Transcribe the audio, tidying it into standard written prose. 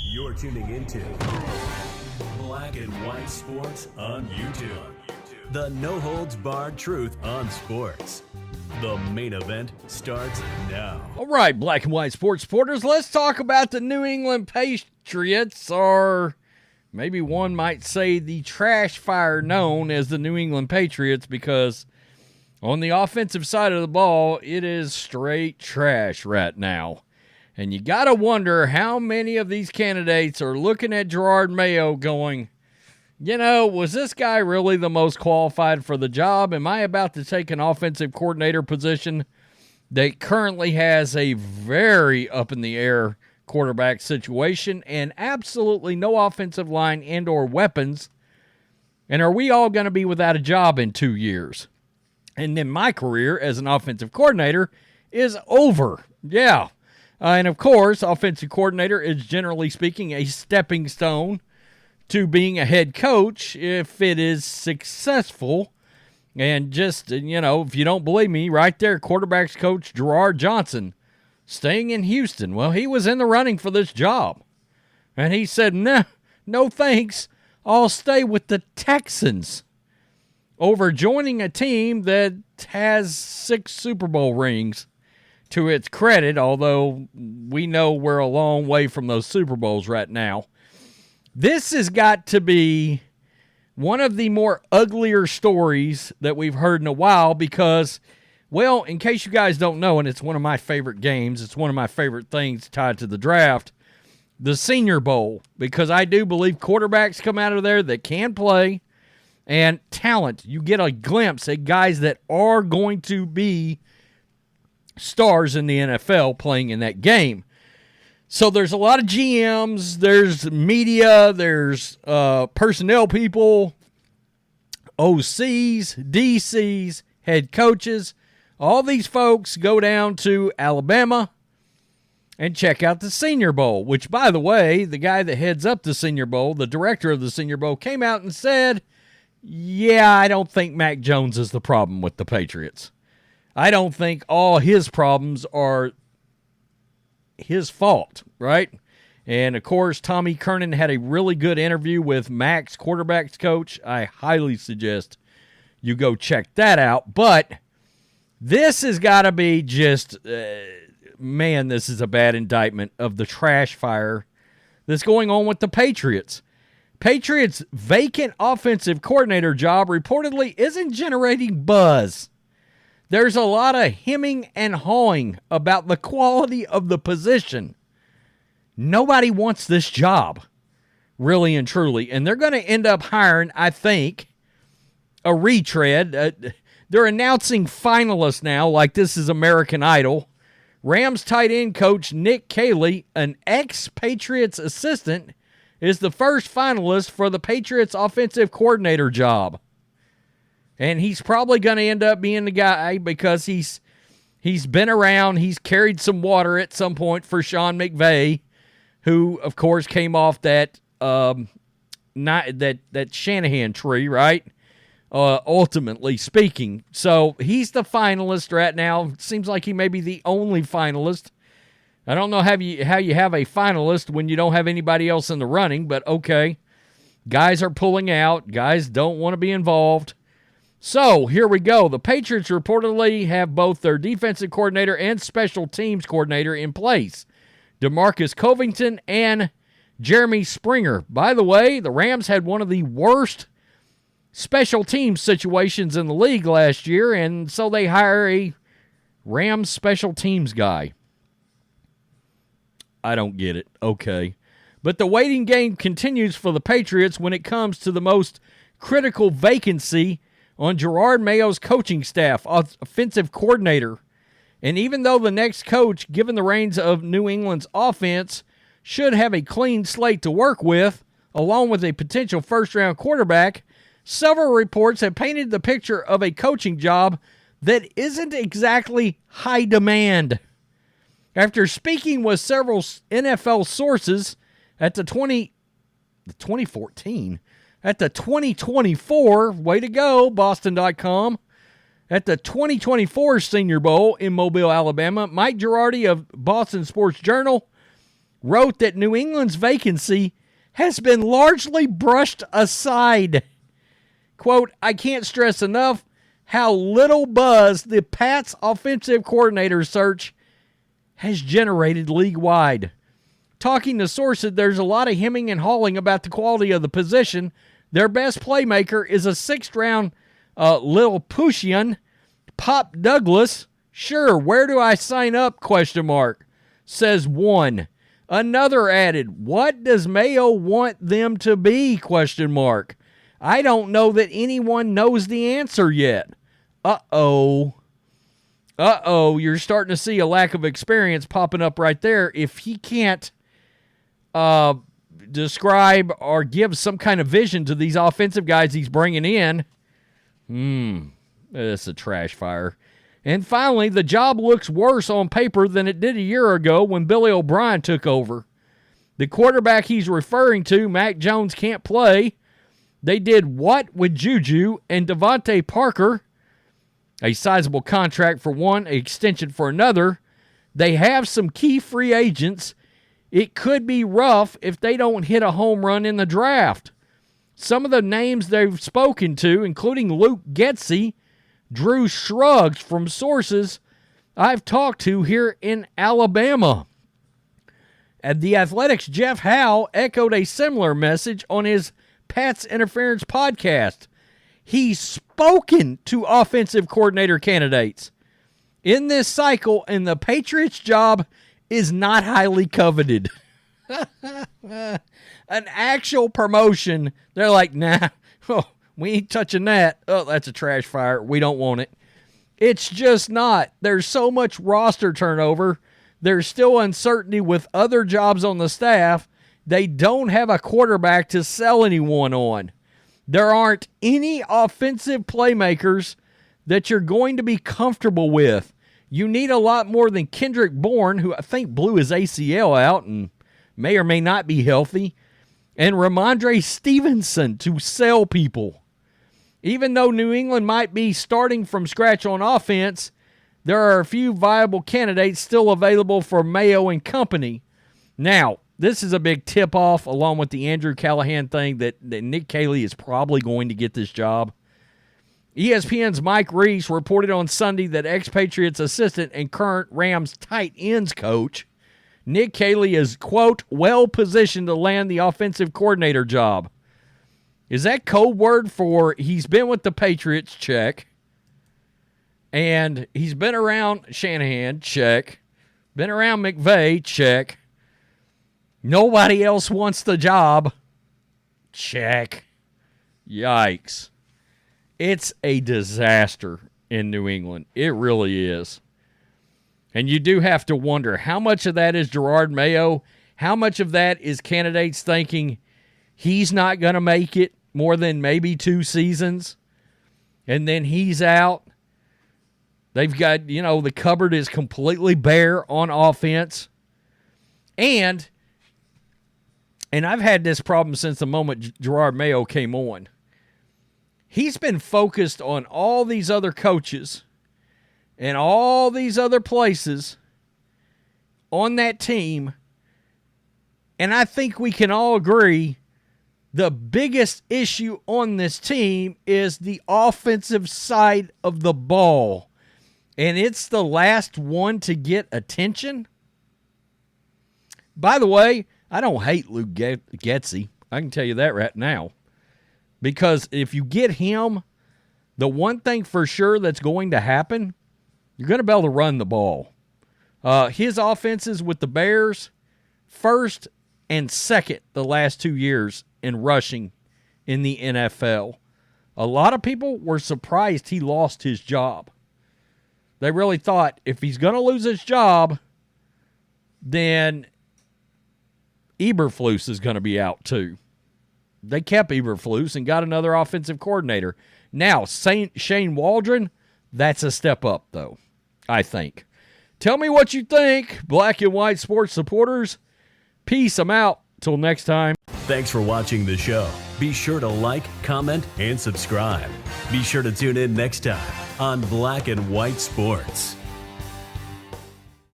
You're tuning into Black and White Sports on YouTube. The no-holds-barred truth on sports. The main event starts now. All right, Black and White Sports supporters, let's talk about the New England Patriots, or maybe one might say the trash fire known as the New England Patriots, because on the offensive side of the ball, it is straight trash right now. And you got to wonder how many of these candidates are looking at Jerod Mayo going, you know, was this guy really the most qualified for the job? Am I about to take an offensive coordinator position that currently has a very up-in-the-air quarterback situation and absolutely no offensive line and or weapons? And are we all going to be without a job in 2 years? And then my career as an offensive coordinator is over. Yeah. And, of course, offensive coordinator is, generally speaking, a stepping stone to being a head coach if it is successful. And just, you know, if you don't believe me, right there, quarterbacks coach Gerard Johnson staying in Houston. Well, he was in the running for this job. And he said, no thanks, I'll stay with the Texans over joining a team that has 6 Super Bowl rings to its credit, although we know we're a long way from those Super Bowls right now. This has got to be one of the more uglier stories that we've heard in a while because, well, in case you guys don't know, and it's one of my favorite games, it's one of my favorite things tied to the draft, the Senior Bowl, because I do believe quarterbacks come out of there that can play, and talent. You get a glimpse at guys that are going to be stars in the NFL playing in that game. So there's a lot of GMs, there's media, there's personnel people, OCs, DCs, head coaches. All these folks go down to Alabama and check out the Senior Bowl, which, by the way, the guy that heads up the Senior Bowl, the director of the Senior Bowl, came out and said, yeah, I don't think Mac Jones is the problem with the Patriots. I don't think all his problems are his fault, right? And, of course, Tommy Kernan had a really good interview with Mac's quarterbacks coach. I highly suggest you go check that out. But this has got to be just, man, this is a bad indictment of the trash fire that's going on with the Patriots. Patriots' vacant offensive coordinator job reportedly isn't generating buzz. There's a lot of hemming and hawing about the quality of the position. Nobody wants this job, really and truly. And they're going to end up hiring, I think, a retread. They're announcing finalists now, like this is American Idol. Rams tight end coach Nick Caley, an ex-Patriots assistant, is the first finalist for the Patriots offensive coordinator job. And he's probably going to end up being the guy because he's been around. He's carried some water at some point for Sean McVay, who, of course, came off that Shanahan tree, right? Ultimately speaking. So he's the finalist right now. Seems like he may be the only finalist. I don't know how you have a finalist when you don't have anybody else in the running, but okay. Guys are pulling out. Guys don't want to be involved. So, here we go. The Patriots reportedly have both their defensive coordinator and special teams coordinator in place, DeMarcus Covington and Jeremy Springer. By the way, the Rams had one of the worst special teams situations in the league last year, and so they hire a Rams special teams guy. I don't get it. Okay. But the waiting game continues for the Patriots when it comes to the most critical vacancy on Jerod Mayo's coaching staff, offensive coordinator. And even though the next coach, given the reins of New England's offense, should have a clean slate to work with, along with a potential first-round quarterback, several reports have painted the picture of a coaching job that isn't exactly high demand. After speaking with several NFL sources at the 2014, at the 2024, way to go, Boston.com, at the 2024 Senior Bowl in Mobile, Alabama, Mike Girardi of Boston Sports Journal wrote that New England's vacancy has been largely brushed aside. Quote, I can't stress enough how little buzz the Pats offensive coordinator search has generated league-wide. Talking to sources, there's a lot of hemming and hawing about the quality of the position. Their best playmaker is a sixth-round Lilliputian, Pop Douglas. Sure, where do I sign up? ? Says one. Another added, what does Mayo want them to be? ? I don't know that anyone knows the answer yet. Uh-oh, you're starting to see a lack of experience popping up right there. If he can't describe or give some kind of vision to these offensive guys he's bringing in, it's a trash fire. And finally, the job looks worse on paper than it did a year ago when Billy O'Brien took over. The quarterback he's referring to, Mac Jones, can't play. They did what with Juju and Devontae Parker? A sizable contract for one, an extension for another. They have some key free agents. It could be rough if they don't hit a home run in the draft. Some of the names they've spoken to, including Luke Getsy, drew shrugs from sources I've talked to here in Alabama. And the Athletic's Jeff Howe echoed a similar message on his Pat's Interference podcast. He's spoken to offensive coordinator candidates in this cycle, and the Patriots' job is not highly coveted. An actual promotion, they're like, nah, we ain't touching that. Oh, that's a trash fire. We don't want it. It's just not. There's so much roster turnover. There's still uncertainty with other jobs on the staff. They don't have a quarterback to sell anyone on. There aren't any offensive playmakers that you're going to be comfortable with. You need a lot more than Kendrick Bourne, who I think blew his ACL out and may or may not be healthy, and Ramondre Stevenson to sell people. Even though New England might be starting from scratch on offense, there are a few viable candidates still available for Mayo and company. Now, this is a big tip-off along with the Andrew Callahan thing that Nick Caley is probably going to get this job. ESPN's Mike Reese reported on Sunday that ex-Patriots assistant and current Rams tight ends coach Nick Caley is, quote, well-positioned to land the offensive coordinator job. Is that code word for he's been with the Patriots? Check. And he's been around Shanahan? Check. Been around McVay? Check. Nobody else wants the job? Check. Yikes. It's a disaster in New England. It really is. And you do have to wonder how much of that is Jerod Mayo, how much of that is candidates thinking he's not going to make it more than maybe 2 seasons, and then he's out. They've got, the cupboard is completely bare on offense. And I've had this problem since the moment Jerod Mayo came on. He's been focused on all these other coaches and all these other places on that team. And I think we can all agree the biggest issue on this team is the offensive side of the ball. And it's the last one to get attention. By the way, I don't hate Luke Getsy. I can tell you that right now. Because if you get him, the one thing for sure that's going to happen, you're going to be able to run the ball. His offenses with the Bears, first and second the last 2 years in rushing in the NFL. A lot of people were surprised he lost his job. They really thought if he's going to lose his job, then Eberflus is going to be out too. They kept Eberflus and got another offensive coordinator. Now, Shane Waldron, that's a step up, though, I think. Tell me what you think, black and white sports supporters. Peace. I'm out. Till next time. Thanks for watching the show. Be sure to like, comment, and subscribe. Be sure to tune in next time on Black and White Sports.